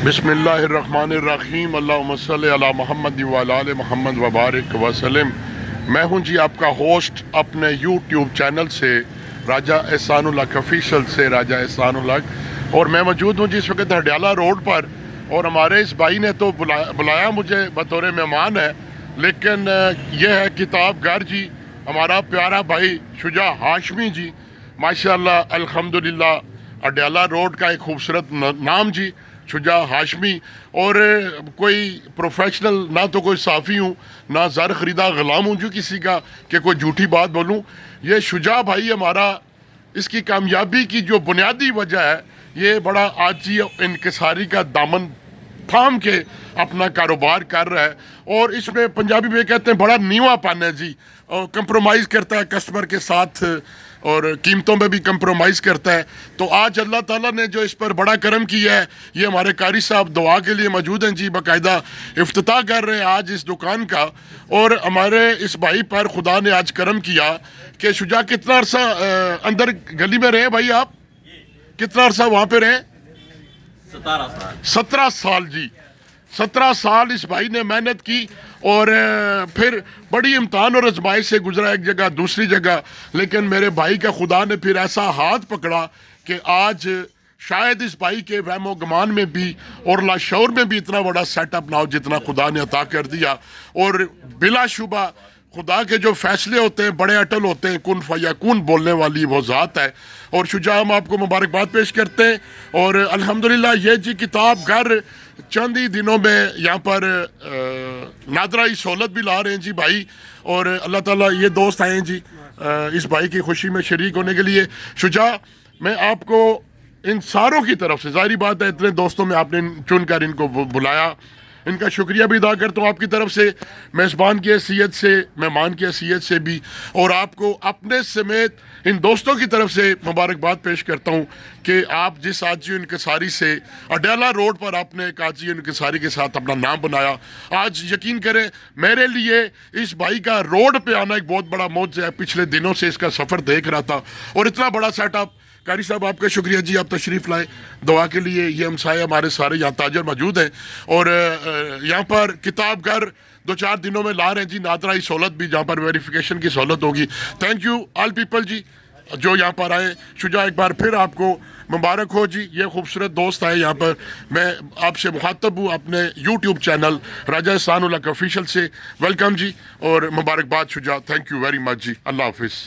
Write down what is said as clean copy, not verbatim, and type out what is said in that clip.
بسم اللہ الرحمن الرحیم، اللہم صلی علی محمد وعلی آل محمد وبارک وسلم۔ میں ہوں جی آپ کا ہوسٹ اپنے یوٹیوب چینل سے، راجہ احسان الحق آفیشل سے، راجہ احسان الحق، اور میں موجود ہوں جی اس وقت ہڈیالہ روڈ پر، اور ہمارے اس بھائی نے تو بلایا مجھے بطور مہمان ہے، لیکن یہ ہے کتاب گھر جی، ہمارا پیارا بھائی شجاع ہاشمی جی، ماشاءاللہ الحمدللہ، ہڈیالہ روڈ کا ایک خوبصورت نام جی، شجاع ہاشمی۔ اور کوئی پروفیشنل نہ تو کوئی صحافی ہوں، نہ زر خریدا غلام ہوں جو کسی کا کہ کوئی جھوٹی بات بولوں۔ یہ شجاع بھائی ہمارا، اس کی کامیابی کی جو بنیادی وجہ ہے، یہ بڑا عاجزی اور انکساری کا دامن تھام کے اپنا کاروبار کر رہا ہے، اور اس میں پنجابی میں کہتے ہیں بڑا نیواں پن ہے جی، اور کمپرومائز کرتا ہے کسٹمر کے ساتھ، اور قیمتوں میں بھی کمپرومائز کرتا ہے۔ تو آج اللہ تعالیٰ نے جو اس پر بڑا کرم کیا ہے، یہ ہمارے قاری صاحب دعا کے لیے موجود ہیں جی، باقاعدہ افتتاح کر رہے ہیں آج اس دکان کا، اور ہمارے اس بھائی پر خدا نے آج کرم کیا کہ شجاع کتنا عرصہ اندر گلی میں رہے بھائی آپ؟ کتنا عرصہ وہاں پہ رہے؟ 17 سال جی، 17 سال اس بھائی نے محنت کی، اور پھر بڑی امتحان اور آزمائش سے گزرا، ایک جگہ دوسری جگہ، لیکن میرے بھائی کا خدا نے پھر ایسا ہاتھ پکڑا کہ آج شاید اس بھائی کے وہم و گمان میں بھی اور لاشعور میں بھی اتنا بڑا سیٹ اپ نہ ہو جتنا خدا نے عطا کر دیا۔ اور بلا شبہ خدا کے جو فیصلے ہوتے ہیں بڑے اٹل ہوتے ہیں، کن فیکون بولنے والی وہ ذات ہے۔ اور شجاع، ہم آپ کو مبارکباد پیش کرتے ہیں، اور الحمدللہ یہ جی کتاب گھر چند ہی دنوں میں یہاں پر نادرائی سہولت بھی لا رہے ہیں جی بھائی، اور اللہ تعالیٰ یہ دوست آئے ہیں جی اس بھائی کی خوشی میں شریک ہونے کے لیے۔ شجاع، میں آپ کو ان ساروں کی طرف سے، ظاہری بات ہے اتنے دوستوں میں آپ نے چن کر ان کو بلایا، ان کا شکریہ بھی ادا کرتا ہوں آپ کی طرف سے، میزبان کی حیثیت سے، مہمان کی حیثیت سے بھی، اور آپ کو اپنے سمیت ان دوستوں کی طرف سے مبارکباد پیش کرتا ہوں کہ آپ جس عاجزی و انکساری سے ہڈیالہ روڈ پر آپ نے ایک عاجزی و انکساری کے ساتھ اپنا نام بنایا۔ آج یقین کریں میرے لیے اس بھائی کا روڈ پہ آنا ایک بہت بڑا معجزہ ہے، پچھلے دنوں سے اس کا سفر دیکھ رہا تھا، اور اتنا بڑا سیٹ اپ۔ قاری صاحب آپ کا شکریہ جی، آپ تشریف لائے دعا کے لیے، یہ ہمسائے ہمارے سارے یہاں تاجر موجود ہیں، اور یہاں پر کتاب گھر 2-4 دنوں میں لا رہے ہیں جی، نادرائی سہولت بھی جہاں پر ویریفیکیشن کی سہولت ہوگی۔ تھینک یو آل پیپل جی جو یہاں پر آئے۔ شجاع، ایک بار پھر آپ کو مبارک ہو جی، یہ خوبصورت دوست آئے یہاں پر۔ میں آپ سے مخاطب ہوں اپنے یوٹیوب چینل راجہ احسان الحق آفیشل سے۔ ویلکم جی، اور مبارکباد شجاع، تھینک یو ویری مچ جی، اللہ حافظ۔